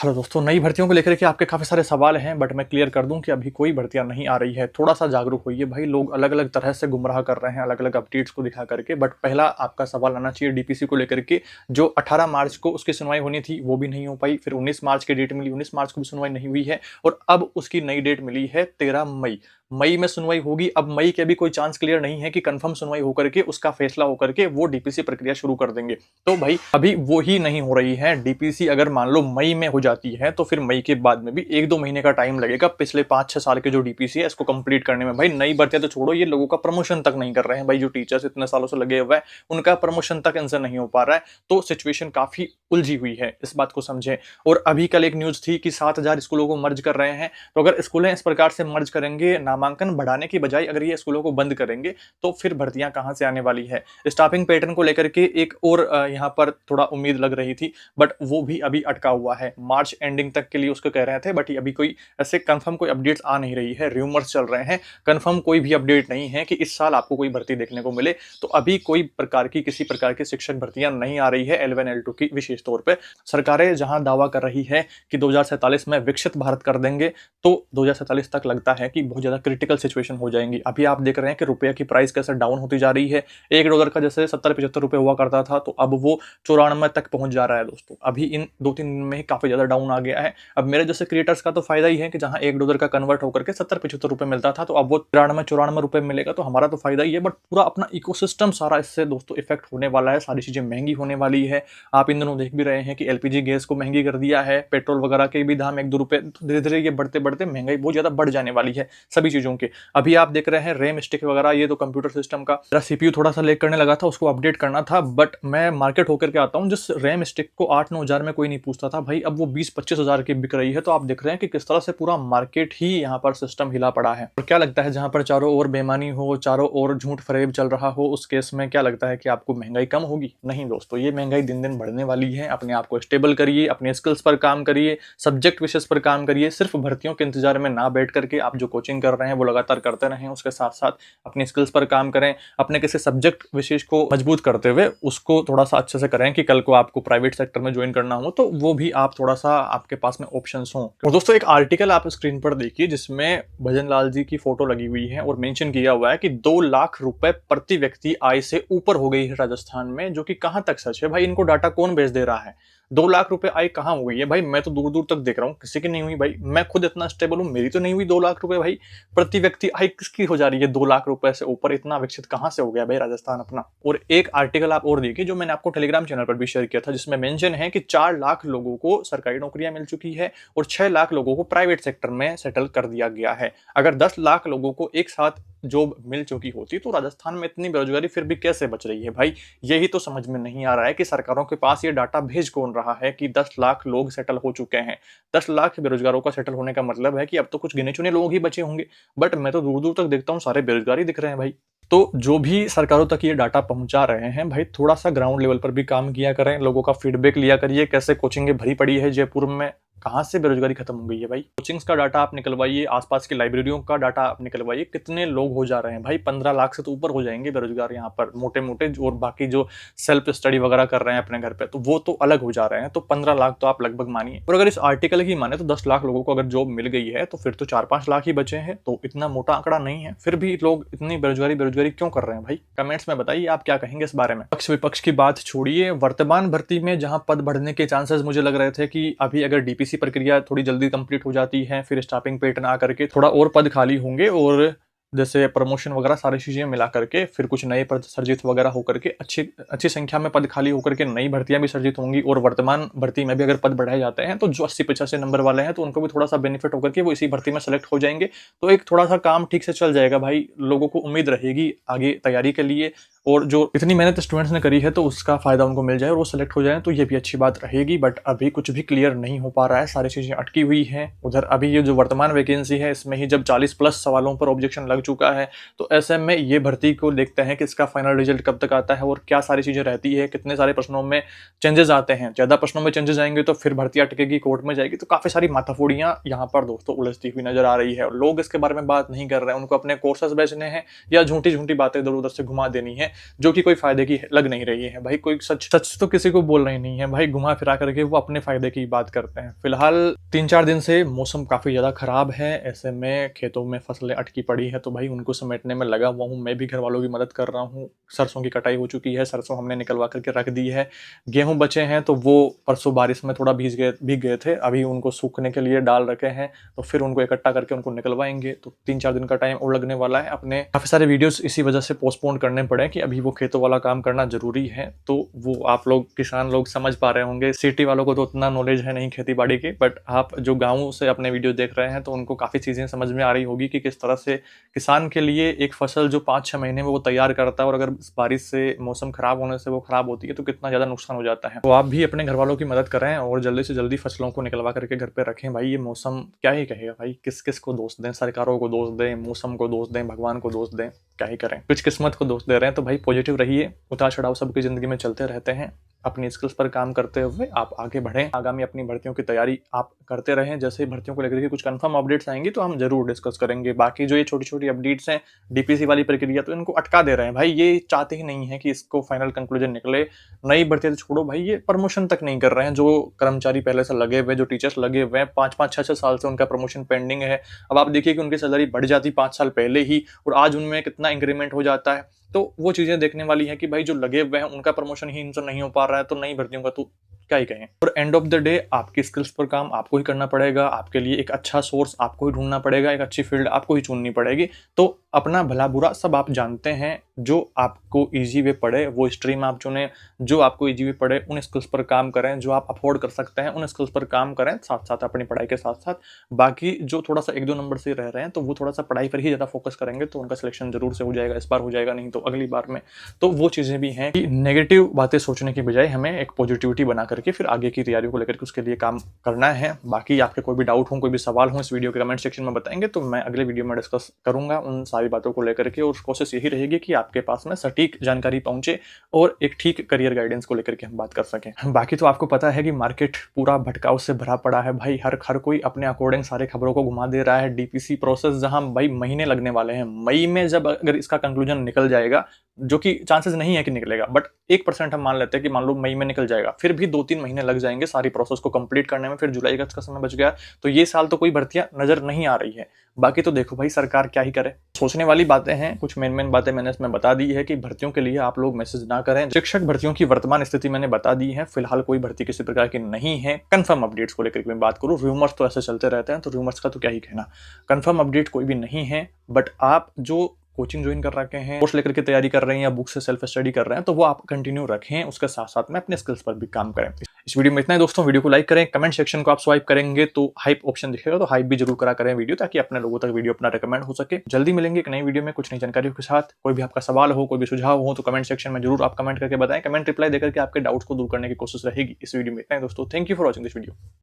Hello दोस्तों, नई भर्तियों को लेकर के आपके काफ़ी सारे सवाल हैं, बट मैं क्लियर कर दूं कि अभी कोई भर्तियां नहीं आ रही है। थोड़ा सा जागरूक होइए भाई, लोग अलग अलग तरह से गुमराह कर रहे हैं अलग अलग अपडेट्स को दिखा करके। बट पहला आपका सवाल आना चाहिए डीपीसी को लेकर के। जो 18 मार्च को उसकी सुनवाई होनी थी वो भी नहीं हो पाई, फिर 19 मार्च की डेट मिली, 19 मार्च को भी सुनवाई नहीं हुई है, और अब उसकी नई डेट मिली है 13 मई। मई में सुनवाई होगी। अब मई के भी कोई चांस क्लियर नहीं है कि कंफर्म सुनवाई होकर के उसका फैसला होकर के वो डीपीसी प्रक्रिया शुरू कर देंगे। तो भाई अभी वो ही नहीं हो रही है डीपीसी। अगर मान लो मई में हो जाती है तो फिर मई के बाद में भी 1-2 महीने का टाइम लगेगा पिछले 5-6 साल के जो डीपीसी है इसको कंप्लीट करने में। भाई नई भर्तियां तो छोड़ो, ये लोगों का प्रमोशन तक नहीं कर रहे हैं भाई। जो टीचर्स इतने सालों से लगे हुए हैं उनका प्रमोशन तक इनसे नहीं हो पा रहा है। तो सिचुएशन काफी उलझी हुई है, इस बात को समझें। और अभी कल एक न्यूज थी कि 7,000 स्कूलों को मर्ज कर रहे हैं। तो अगर स्कूलें इस प्रकार से मर्ज करेंगे, नामांकन बढ़ाने की बजाय अगर ये स्कूलों को बंद करेंगे, तो फिर भर्तियां कहां से आने वाली है। स्टाफिंग पैटर्न को लेकर के एक और यहां पर थोड़ा उम्मीद लग रही थी, बट वो भी अभी अटका हुआ है। मार्च एंडिंग तक के लिए उसको कह रहे थे, बट अभी कोई ऐसे कंफर्म कोई अपडेट्स आ नहीं रही है। र्यूमर्स चल रहे हैं, कंफर्म कोई भी अपडेट नहीं है कि इस साल आपको कोई भर्ती देखने को मिले। तो अभी कोई प्रकार की किसी प्रकार की शिक्षक भर्तियां नहीं आ रही है L1 L2 की। विशेष तौर पर सरकारें जहां दावा कर रही है कि 2047 में विकसित भारत कर देंगे, तो 2047 तक लगता है कि बहुत ज्यादा क्रिटिकल सिचुएशन हो जाएंगी। अभी आप देख रहे हैं कि रुपये की प्राइस कैसे डाउन होती जा रही है। $1 का जैसे 70-75 रुपए हुआ करता था, तो अब वो 94 तक पहुंच जा रहा है दोस्तों। अभी इन 2-3 दिन में ही काफी ज्यादा डाउन आ गया है। अब मेरे जैसे क्रिएटर्स का तो फायदा ही है कि जहां $1 का कन्वर्ट होकर के 70-75 रुपए मिलता था, तो अब वो 93-94 रुपए मिलेगा, तो हमारा तो फायदा ही है। बट पूरा अपना इकोसिस्टम सारा इससे दोस्तों इफेक्ट होने वाला है। सारी चीजें महंगी होने वाली है। आप इन दिनों देख भी रहे हैं कि एलपीजी गैस को महंगी कर दिया है, पेट्रोल वगैरह के भी दाम 1-2 रुपए, तो धीरे धीरे ये बढ़ते बढ़ते महंगाई बहुत ज्यादा बढ़ जाने वाली है सभी चीजों के। अभी आप देख रहे हैं रैम स्टिक वगैरह, ये तो कंप्यूटर सिस्टम का मेरा सीपीयू थोड़ा सा लेग करने लगा था, उसको अपडेट करना था। बट मैं मार्केट होकर के आता हूँ, जिस रैम स्टिक को 8-9 हजार में कोई नहीं पूछता था भाई, अब वो 20-25 हजार की बिक रही है। तो आप देख रहे हैं कि किस तरह से पूरा मार्केट ही यहाँ पर सिस्टम हिला पड़ा है। और क्या लगता है, जहां पर चारों ओर बेईमानी हो, चारों ओर झूठ फरेब चल रहा हो, उस केस में क्या लगता है कि आपको महंगाई कम होगी? नहीं दोस्तों, ये महंगाई दिन दिन बढ़ने वाली है। अपने आप को स्टेबल करिए, अपने स्किल्स पर काम करिए, सब्जेक्ट विशेष पर काम करिए। सिर्फ भर्तियों के इंतजार में ना बैठ करके आप जो कोचिंग कर रहे हैं वो लगातार करते रहें, उसके साथ साथ अपनी स्किल्स पर काम करें। अपने किसी सब्जेक्ट विशेष को मजबूत करते हुए उसको थोड़ा सा अच्छे से करें कि कल को आपको प्राइवेट सेक्टर में ज्वाइन करना हो तो वो भी आप थोड़ा सा आपके पास में ऑप्शंस हों। और दोस्तों एक आर्टिकल आप स्क्रीन पर देखिए जिसमें भजन लाल जी की फोटो लगी हुई है और मेंशन किया हुआ है कि 2 लाख रुपए प्रति व्यक्ति आय से ऊपर हो गई है राजस्थान में, जो कि कहां तक सच है भाई? इनको डाटा कौन भेज दे रहा है? 2 लाख रुपए आय कहां हो गई है भाई? मैं तो दूर दूर तक देख रहा हूँ किसी की नहीं हुई भाई। मैं खुद इतना स्टेबल हूँ, मेरी तो नहीं हुई 2 लाख रुपए भाई। प्रति व्यक्ति आय किसकी हो जा रही है 2 लाख रुपए से ऊपर? इतना विकसित कहां से हो गया भाई राजस्थान अपना? और एक आर्टिकल आप और देखिए जो मैंने आपको टेलीग्राम चैनल पर भी शेयर किया था, जिसमें मेंशन है कि 4 लाख लोगों को सरकारी नौकरियां मिल चुकी है और 6 लाख लोगों को प्राइवेट सेक्टर में सेटल कर दिया गया है। अगर 10 लाख लोगों को एक साथ जॉब मिल चुकी होती तो राजस्थान में इतनी बेरोजगारी फिर भी कैसे बच रही है भाई? यही तो समझ में नहीं आ रहा है कि सरकारों के पास ये डाटा भेज कौन रहा है कि 10 लाख लोग सेटल हो चुके हैं। 10 लाख बेरोजगारों का सेटल होने का मतलब है कि अब तो कुछ गिने चुने लोग ही बचे होंगे। बट मैं तो दूर दूर तक देखता हूँ सारे बेरोजगार ही दिख रहे हैं भाई। तो जो भी सरकारों तक ये डाटा पहुंचा रहे हैं भाई, थोड़ा सा ग्राउंड लेवल पर भी काम किया करें, लोगों का फीडबैक लिया करिए। कैसे कोचिंगें भरी पड़ी है जयपुर में, कहां से बेरोजगारी खत्म हो गई है भाई? कोचिंग्स का डाटा आप निकलवाइए, आसपास की लाइब्रेरियों का डाटा आप निकलवाइए, कितने लोग हो जा रहे हैं भाई? 15 लाख से तो ऊपर हो जाएंगे बेरोजगार यहाँ पर मोटे मोटे। और बाकी जो सेल्फ स्टडी वगैरह कर रहे हैं अपने घर पे, तो वो तो अलग हो जा रहे हैं। तो 15 लाख तो आप लगभग मानिए। और अगर इस आर्टिकल की माने तो 10 लाख लोगों को अगर जॉब मिल गई है तो फिर तो 4-5 लाख ही बचे हैं। तो इतना मोटा आंकड़ा नहीं है। फिर भी लोग इतनी बेरोजगारी क्यों कर रहे हैं भाई? कमेंट्स में बताइए आप क्या कहेंगे इस बारे में। पक्ष विपक्ष की बात छोड़िए, वर्तमान भर्ती में जहां पद बढ़ने के चांसेस मुझे लग रहे थे कि अभी अगर डीपीसी प्रक्रिया थोड़ी जल्दी कंप्लीट हो जाती है, फिर स्टाफिंग पैटर्न आकर के थोड़ा और पद खाली होंगे, और जैसे प्रमोशन वगैरह सारी चीजें मिला करके फिर कुछ नए पद सर्जित वगैरह होकर के अच्छी संख्या में पद खाली होकर के नई भर्तियां भी सर्जित होंगी। और वर्तमान भर्ती में भी अगर पद बढ़ाए जाते हैं तो जो 80-85 नंबर वाले हैं तो उनको भी थोड़ा सा बेनिफिट होकर के वो इसी भर्ती में सेलेक्ट हो जाएंगे। तो एक थोड़ा सा काम ठीक से चल जाएगा भाई, लोगों को उम्मीद रहेगी आगे तैयारी के लिए। और जो इतनी मेहनत स्टूडेंट्स ने करी है तो उसका फायदा उनको मिल जाए और वो सेलेक्ट हो जाए, तो ये भी अच्छी बात रहेगी। बट अभी कुछ भी क्लियर नहीं हो पा रहा है, सारी चीजें अटकी हुई हैं। उधर अभी ये जो वर्तमान वैकेंसी है इसमें ही जब 40+ सवालों पर ऑब्जेक्शन लग लग चुका है। तो ऐसे में ये भर्ती को देखते हैं कि इसका फाइनल रिजल्ट कब तक आता है और क्या सारी चीज़ें रहती है, कितने सारे प्रश्नों में चेंजेस आते हैं। ज़्यादा प्रश्नों में चेंजेस आएंगे तो फिर भर्ती अटकेगी, कोर्ट में जाएगी, तो काफ़ी सारी माथाफोड़ियाँ यहाँ पर दोस्तों उलझती हुई नजर आ रही है। और लोग इसके बारे में बात नहीं कर रहे हैं, उनको अपने कोर्सेज बेचने हैं या झूठी झूठी बातें इधर उधर से घुमा देनी है जो कि कोई फायदे की लग नहीं रही है। भाई कोई सच सच तो किसी को बोल रही नहीं है भाई, घुमा फिरा करके वो अपने फायदे की बात करते हैं। फिलहाल 3-4 दिन से मौसम काफी ज्यादा खराब है, ऐसे में खेतों में फसलें अटकी पड़ी है तो भाई उनको समेटने में लगा हुआ हूँ। मैं भी घर वालों की मदद कर रहा हूँ। सरसों की कटाई हो चुकी है, सरसों हमने निकलवा करके रख दी है। गेहूं बचे हैं तो वो परसों बारिश में थोड़ा भीग गए थे, अभी उनको सूखने के लिए डाल रखे हैं, तो फिर उनको इकट्ठा करके उनको निकलवाएंगे। तो 3-4 दिन का टाइम और लगने वाला है। अपने काफी सारे वीडियोस इसी वजह से पोस्टपोन करने पड़े कि अभी वो खेतों वाला काम करना जरूरी है। तो वो आप लोग किसान लोग समझ पा रहे होंगे, सिटी वालों को तो उतना नॉलेज है नहीं खेती बाड़ी की, बट आप जो गाँव से अपने वीडियो देख रहे हैं तो उनको काफी चीजें समझ में आ रही होगी कि किस तरह से किसान के लिए एक फसल जो 5-6 महीने में वो तैयार करता है और अगर बारिश से मौसम खराब होने से वो खराब होती है तो कितना ज्यादा नुकसान हो जाता है। तो आप भी अपने घर वालों की मदद करें और जल्दी से जल्दी फसलों को निकलवा करके घर पे रखें। भाई ये मौसम क्या ही कहेगा भाई, किस किस को दोष दें, सरकारों को दोष दें, मौसम को दोष दें, भगवान को दोष दें, क्या ही करें, कुछ किस्मत को दोष दे रहे हैं। तो भाई पॉजिटिव रहिए, उतार चढ़ाव सबकी जिंदगी में चलते रहते हैं। अपनी स्किल्स पर काम करते हुए आप आगे बढ़ें, आगामी अपनी भर्तियों की तैयारी आप करते रहें। जैसे ही भर्तियों को लेकर के कुछ कंफर्म अपडेट्स आएंगी तो हम जरूर डिस्कस करेंगे। बाकी जो ये छोटी छोटी अपडेट्स हैं डीपीसी वाली प्रक्रिया, तो इनको अटका दे रहे हैं भाई, ये चाहते ही नहीं है कि इसको फाइनल कंक्लूजन निकले। नई भर्ती तो छोड़ो भाई, ये प्रमोशन तक नहीं कर रहे हैं। जो कर्मचारी पहले से लगे हुए, जो टीचर्स लगे हुए हैं, 5-5, 6-6 साल से उनका प्रमोशन पेंडिंग है। अब आप देखिए कि उनकी सैलरी बढ़ जाती 5 साल पहले ही और आज उनमें कितना इंक्रीमेंट हो जाता है। तो वो चीजें देखने वाली है कि भाई जो लगे हुए हैं उनका प्रमोशन ही इनसे नहीं हो पा रहा है, तो नई भर्तियों का तो क्या ही कहें। और एंड ऑफ द डे आपकी स्किल्स पर काम आपको ही करना पड़ेगा, आपके लिए एक अच्छा सोर्स आपको ही ढूंढना पड़ेगा, एक अच्छी फील्ड आपको ही चुननी पड़ेगी। तो अपना भला बुरा सब आप जानते हैं, जो आपको इजी वे पड़े वो स्ट्रीम आप चुने, जो आपको इजी वे पड़े उन स्किल्स पर काम करें, जो आप अफोर्ड कर सकते हैं उन स्किल्स पर काम करें, साथ साथ अपनी पढ़ाई के साथ साथ। बाकी जो थोड़ा सा 1-2 नंबर से रह रहे हैं तो वो थोड़ा सा पढ़ाई पर ही ज़्यादा फोकस करेंगे तो उनका सिलेक्शन जरूर से हो जाएगा, इस बार हो जाएगा, नहीं तो अगली बार में। तो वो चीज़ें भी हैं कि नेगेटिव बातें सोचने की बजाय हमें एक पॉजिटिविटी बना करके फिर आगे की तैयारी को लेकर के उसके लिए काम करना है। बाकी आपके कोई भी डाउट हो, कोई भी सवाल हो, इस वीडियो के कमेंट सेक्शन में बताएंगे तो मैं अगले वीडियो में डिस्कस करूंगा उन सारी बातों को लेकर के। और कोशिश यही रहेगी कि आपके पास में सटीक जानकारी पहुंचे और एक ठीक करियर गाइडेंस को लेकर के हम बात कर सकें। बाकी तो आपको पता है कि मार्केट पूरा भटकाव से भरा पड़ा है भाई, हर कोई अपने अकॉर्डिंग सारे खबरों को घुमा दे रहा है। डीपीसी प्रोसेस जहां भाई महीने लगने वाले हैं, मई में जब अगर इसका कंक्लूजन निकल जाएगा, जो कि चांसेस नहीं है कि निकलेगा, बट 1% हम मान लेते हैं कि मान लो मई में निकल जाएगा, फिर भी 2-3 महीने लग जाएंगे सारी प्रोसेस को कंप्लीट करने में। फिर जुलाई अगस्त का समय बच गया, तो ये साल तो कोई भर्तियां नजर नहीं आ रही है। बाकी तो देखो भाई सरकार क्या ही करे। सोचने वाली बातें हैं, कुछ मेन बातें मैंने इसमें बता दी है कि भर्तियों के लिए आप लोग मैसेज ना करें। शिक्षक भर्तियों की वर्तमान स्थिति मैंने बता दी है, फिलहाल कोई भर्ती किसी प्रकार की नहीं है। कंफर्म अपडेट्स को लेकर मैं बात करूं, रूमर्स तो ऐसे चलते रहते हैं, तो रूमर्स का तो क्या ही कहना। कंफर्म अपडेट कोई भी नहीं है, बट आप जो कोचिंग ज्वाइन कर रखे हैं, कोर्स लेकर के तैयारी कर रहे हैं या बुक से सेल्फ स्टडी कर रहे हैं, तो वो आप कंटिन्यू रखें, उसके साथ साथ में अपने स्किल्स पर भी काम करें। इस वीडियो में इतना ही दोस्तों, वीडियो को लाइक करें, कमेंट सेक्शन को आप स्वाइप करेंगे तो हाइप ऑप्शन दिखेगा, तो हाइप भी जरूर करा करें वीडियो, ताकि अपने लोगों तक वीडियो अपना रिकमेंड हो सके। जल्दी मिलेंगे एक नई वीडियो में कुछ नई जानकारियों के साथ। कोई भी आपका सवाल हो, कोई भी सुझाव हो तो कमेंट सेक्शन में जरूर आप कमेंट करके बताएं। कमेंट रिप्लाई देकर के आपके डाउट्स को दूर करने की कोशिश रहेगी। इस वीडियो में इतना ही दोस्तों, thank you for watching this video.